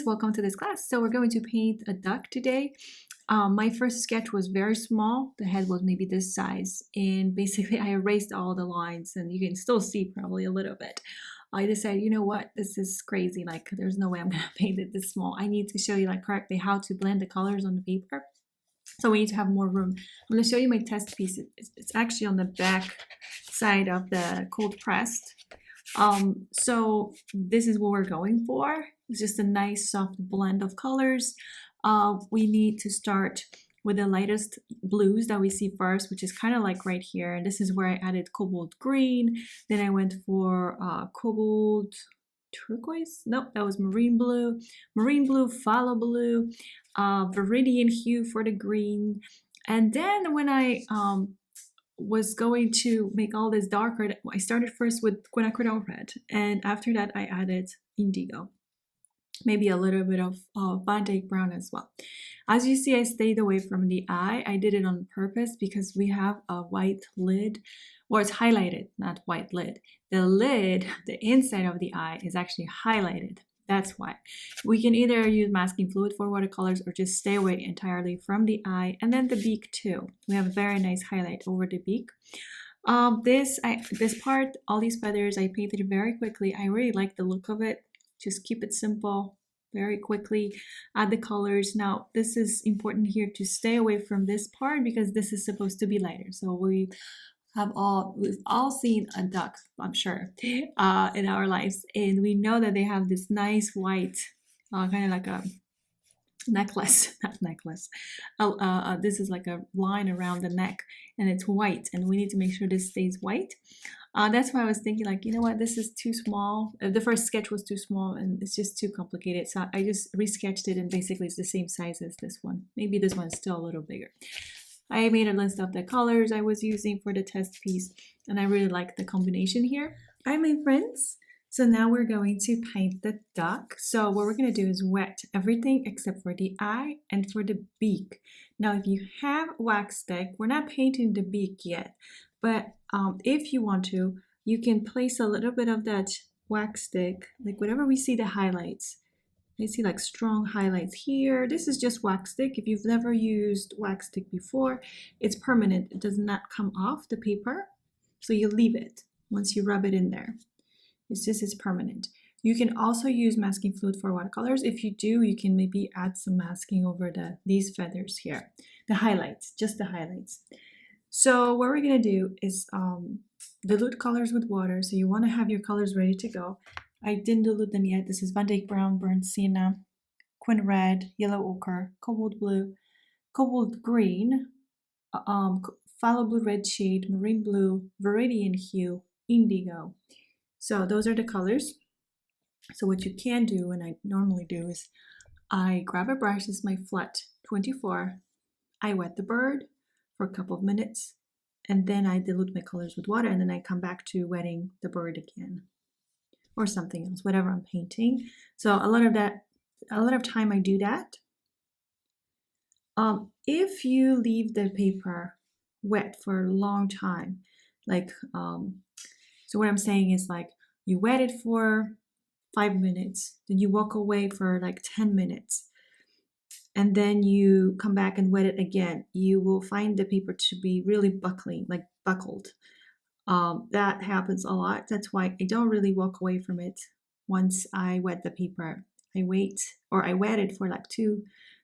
welcome to this class. So we're going to paint a duck today. My first sketch was very small. The head was maybe this size, and basically I erased all the lines, and you can still see probably a little bit. I decided, you know what, this is crazy. Like, there's no way I'm gonna paint it this small. I need to show you like correctly how to blend the colors on the paper. So we need to have more room. I'm gonna show you my test piece. It's actually on the back side of the cold pressed. So this is what we're going for. It's just a nice soft blend of colors. We need to start with the lightest blues that we see first, which is kind of like right here. And this is where I added cobalt green. Then I went for cobalt turquoise. Nope, that was marine blue, phthalo blue, viridian hue for the green. And then when I was going to make all this darker, I started first with quinacridone red, and after that I added indigo, maybe a little bit of Van Dyke brown as well. As you see, I stayed away from the eye. I did it on purpose because we have a white lid, or it's highlighted, not white lid. The lid, the inside of the eye, is actually highlighted. That's why. We can either use masking fluid for watercolors or just stay away entirely from the eye, and then the beak too. We have a very nice highlight over the beak. This part, all these feathers, I painted very quickly. I really like the look of it. Just keep it simple, very quickly. Add the colors. Now, this is important here to stay away from this part because this is supposed to be lighter. So we've all seen a duck, I'm sure, in our lives, and we know that they have this nice white, kind of like a necklace, not necklace. This is like a line around the neck, and it's white, and we need to make sure this stays white. That's why I was thinking, like, you know what, this is too small. The first sketch was too small, and it's just too complicated. So I just resketched it, and basically it's the same size as this one. Maybe this one's still a little bigger. I made a list of the colors I was using for the test piece, and I really like the combination here. All right, my friends. So now we're going to paint the duck. So what we're going to do is wet everything except for the eye and for the beak. Now, if you have wax stick, we're not painting the beak yet, but if you want to, you can place a little bit of that wax stick, like whenever we see the highlights. I see like strong highlights here. This is just wax stick. If you've never used wax stick before, it's permanent. It does not come off the paper. So you leave it once you rub it in there. It's permanent. You can also use masking fluid for watercolors. If you do, you can maybe add some masking over these feathers here. The highlights, just the highlights. So what we're gonna do is dilute colors with water. So you wanna have your colors ready to go. I didn't dilute them yet. This is Van Dyke brown, burnt sienna, quin red, yellow ochre, cobalt blue, cobalt green, phthalo blue red shade, marine blue, viridian hue, indigo. So those are the colors. So what you can do, and I normally do, is I grab a brush. This is my flat 24. I wet the bird for a couple of minutes, and then I dilute my colors with water, and then I come back to wetting the bird again, or something else, whatever I'm painting. So a lot of time I do that. If you leave the paper wet for a long time, like, so what I'm saying is, like, you wet it for 5 minutes, then you walk away for like 10 minutes, and then you come back and wet it again, you will find the paper to be really buckled. That happens a lot. That's why I don't really walk away from it once I wet the paper. I wait, or I wet it for like 2,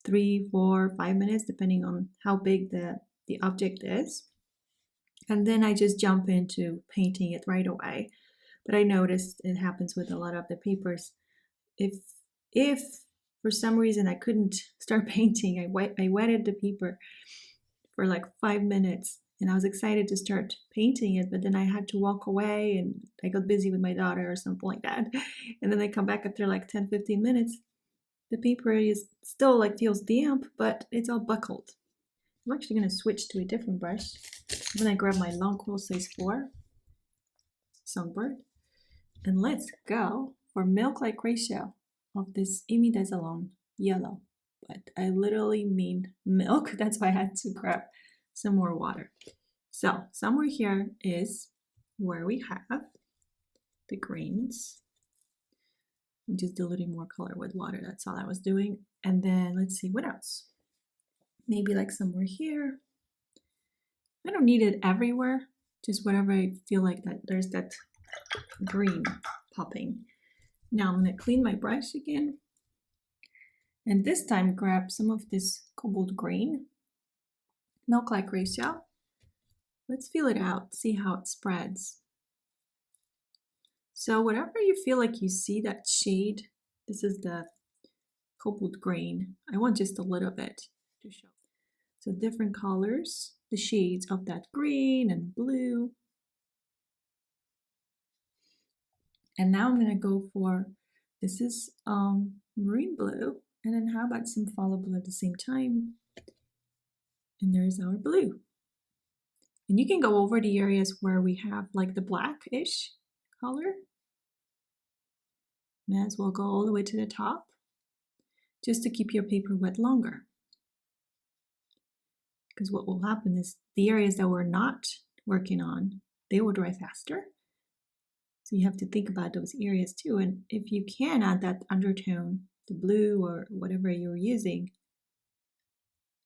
3, 4, 5 minutes, depending on how big the object is. And then I just jump into painting it right away. But I noticed it happens with a lot of the papers. If for some reason I couldn't start painting, I wetted the paper for like 5 minutes, and I was excited to start painting it, but then I had to walk away, and I got busy with my daughter or something like that. And then I come back after like 10, 15 minutes. The paper is still like feels damp, but it's all buckled. I'm actually going to switch to a different brush. Then I grab my long quill size 4 Songbird, and let's go for milk-like ratio of this imidazolone yellow. But I literally mean milk. That's why I had to grab some more water. So somewhere here is where we have the greens, I'm just diluting more color with water. That's all I was doing. And then let's see what else. Maybe like somewhere here. I don't need it everywhere. Just wherever I feel like that there's that green popping. Now I'm going to clean my brush again. And this time grab some of this cobalt green, milk-like ratio. Let's feel it out, see how it spreads. So whatever you feel like you see that shade, this is the cobalt green. I want just a little bit to show. So different colors, the shades of that green and blue. And now I'm gonna go for, this is marine blue. And then how about some phthalo blue at the same time? And there's our blue. And you can go over the areas where we have like the blackish color. May as well go all the way to the top, just to keep your paper wet longer. Because what will happen is the areas that we're not working on, they will dry faster. So you have to think about those areas too. And if you can add that undertone, the blue or whatever you're using,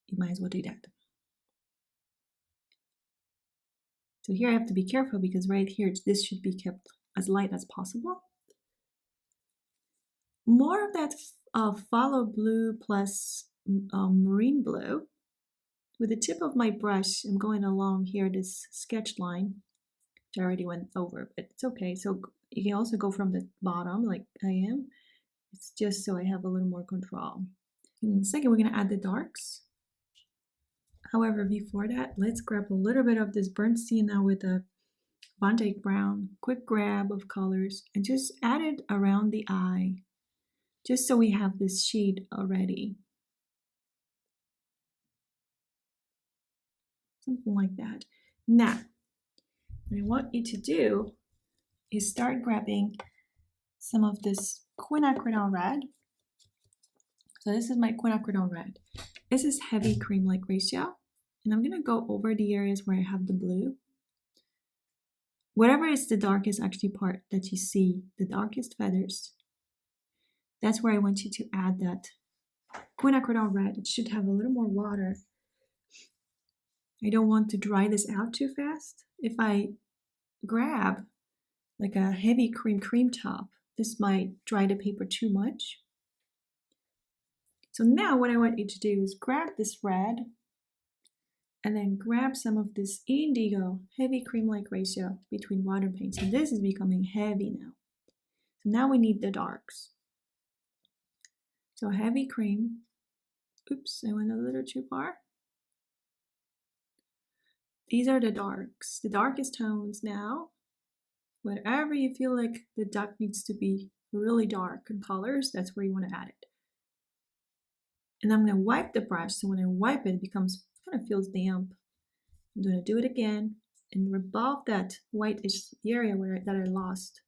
you might as well do that. So here I have to be careful because right here, this should be kept as light as possible. More of that phthalo blue plus marine blue. With the tip of my brush, I'm going along here, this sketch line, which I already went over, but it's okay. So you can also go from the bottom like I am. It's just so I have a little more control. In a second, we're going to add the darks. However, before that, let's grab a little bit of this burnt sienna with a Van Dyke brown, quick grab of colors, and just add it around the eye, just so we have this shade already. Something like that. Now, what I want you to do is start grabbing some of this quinacridone red. So this is my quinacridone red. This is heavy cream-like ratio. And I'm gonna go over the areas where I have the blue. Whatever is the darkest actually part that you see, the darkest feathers, that's where I want you to add that quinacridone red. It should have a little more water. I don't want to dry this out too fast. If I grab like a heavy cream top, this might dry the paper too much. So now what I want you to do is grab this red and then grab some of this indigo, heavy cream-like ratio between water and paint. So this is becoming heavy now. So now we need the darks. So heavy cream. Oops, I went a little too far. These are the darks, the darkest tones now. Wherever you feel like the duck needs to be really dark in colors, that's where you want to add it. And I'm going to wipe the brush, so when I wipe it, it becomes, kind of feels damp. I'm going to do it again, and above that whitish area that I lost,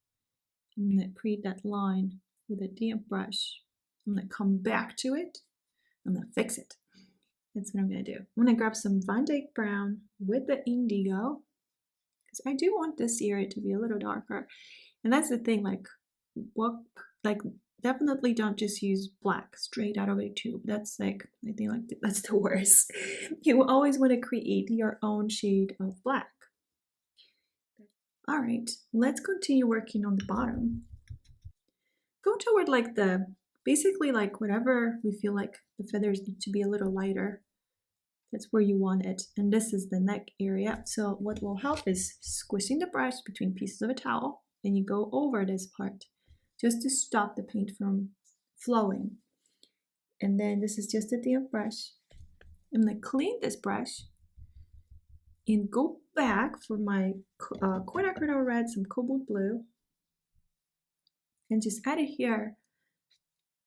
I'm going to create that line with a damp brush. I'm going to come back to it. I'm going to fix it. That's what I'm going to do. I'm going to grab some Van Dyke brown with the indigo, because I do want this area to be a little darker. And that's the thing, definitely don't just use black straight out of a tube. That's like, I think like that's the worst. You always want to create your own shade of black. All right, let's continue working on the bottom. Go toward like basically like whatever we feel like the feathers need to be a little lighter. That's where you want it. And this is the neck area. So what will help is squishing the brush between pieces of a towel, and you go over this part just to stop the paint from flowing. And then this is just a damp brush. I'm gonna clean this brush and go back for my quinacridone red, some cobalt blue, and just add it here.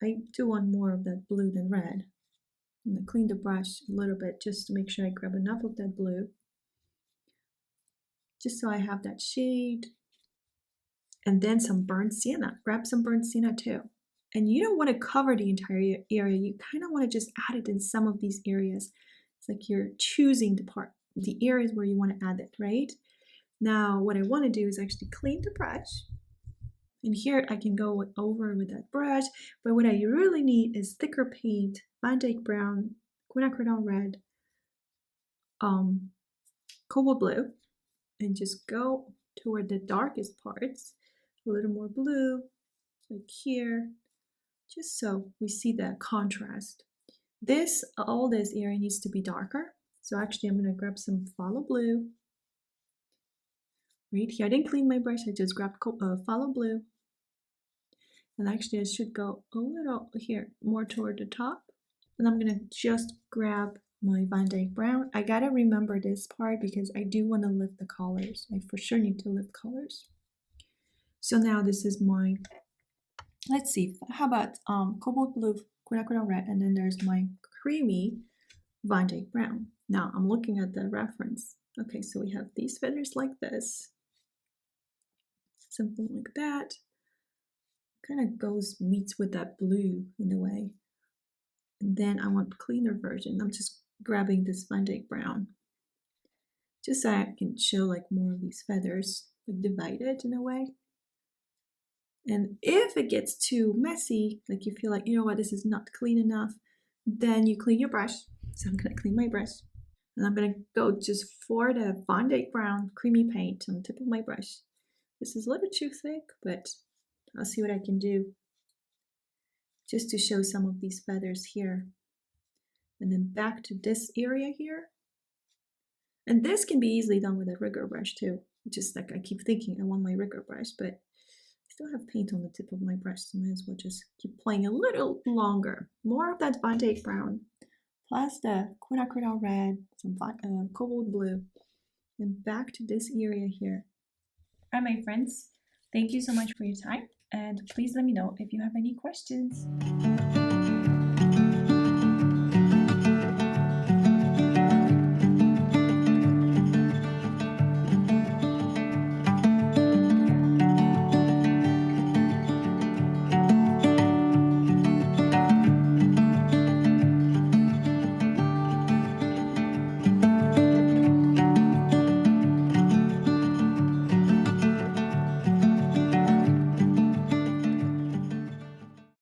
I do want more of that blue than red. I'm going to clean the brush a little bit just to make sure I grab enough of that blue. Just so I have that shade. And then some burnt sienna. Grab some burnt sienna too. And you don't want to cover the entire area. You kind of want to just add it in some of these areas. It's like you're choosing the areas where you want to add it, right? Now, what I want to do is actually clean the brush. And here I can go over with that brush, but what I really need is thicker paint, Van Dyke brown, quinacridone red, cobalt blue, and just go toward the darkest parts, a little more blue, like here, just so we see the contrast. All this area needs to be darker. So actually I'm gonna grab some phthalo blue. Right here, I didn't clean my brush, I just grabbed phthalo blue. And actually I should go a little here, more toward the top. And I'm gonna just grab my Van Dyke brown. I gotta remember this part because I do wanna lift the colors. I for sure need to lift colors. So now this is my, let's see, how about cobalt blue, quinacridone red, and then there's my creamy Van Dyke brown. Now I'm looking at the reference. Okay, so we have these feathers like this, something like that. Kind of meets with that blue in a way. And then I want cleaner version. I'm just grabbing this Van Dyke brown, just so I can show like more of these feathers, like divided in a way. And if it gets too messy, like you feel like, you know what, this is not clean enough, then you clean your brush. So I'm gonna clean my brush. And I'm gonna go just for the Van Dyke brown creamy paint on the tip of my brush. This is a little too thick, but I'll see what I can do just to show some of these feathers here. And then back to this area here. And this can be easily done with a rigger brush too. Just like I keep thinking I want my rigger brush, but I still have paint on the tip of my brush, so I might as well just keep playing a little longer. More of that Van Dyke brown, plus the quinacridone red, some cobalt blue, and back to this area here. All right, my friends, thank you so much for your time, and please let me know if you have any questions.